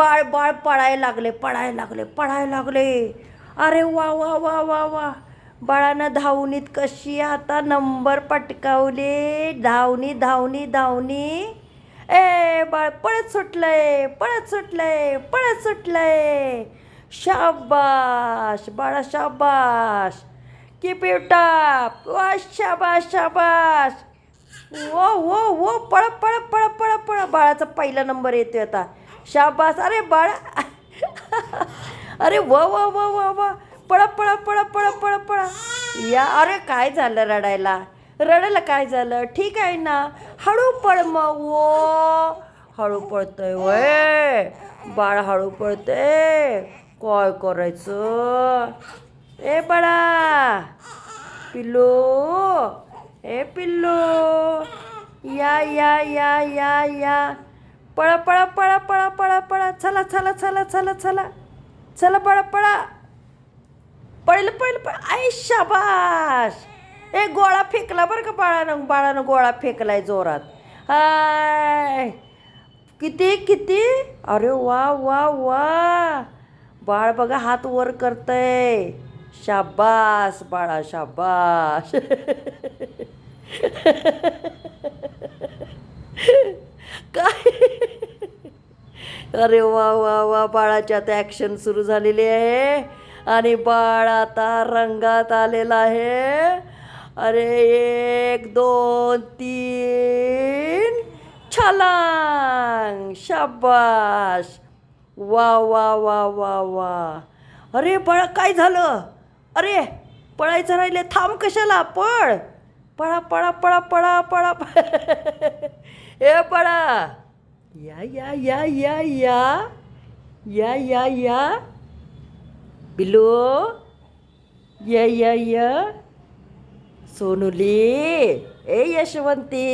बाळ बाळ पळायला लागले. अरे वा वा वा वा वा. बाळानं धावणीत कशी आता नंबर पटकावले. धावणी धावणी धावणी. ए बाळ पळत सुटलंय. शाबाश बाळा शाबाश. Keep it up. वा शाबाश. वो वो वो पळ. बाळाचा पहिला नंबर येतोय आता. शाबास. अरे बाळा. अरे वा. पळा. या अरे काय झालं रडायला काय झालं. ठीक आहे ना. हळू पळ मग. वो हळू पळतय वय बाळ. हळू पळतय. काय करायचं. ए बाळा पिल्लू. ए पिल्लू. या पळा. चला पळा. पहिलं आई शाबाश. ए गोळा फेकला बरं का बाळानं गोळा फेकलाय जोरात. हाय किती. अरे वा. बाळ बघा हात वर करतय. शाबास बाळा शाबास. काय. अरे वा बाळाची आता ॲक्शन सुरू झालेली आहे आणि बाळ आता रंगात आलेला आहे. अरे 1 2 3 छलांग. शाबास. वा. अरे बाळा काय झालं. अरे पळायचं राहिले. थांब कशाला. पळा. ए पळा. या बिल्लू. या सोनुली. ए यशवंती.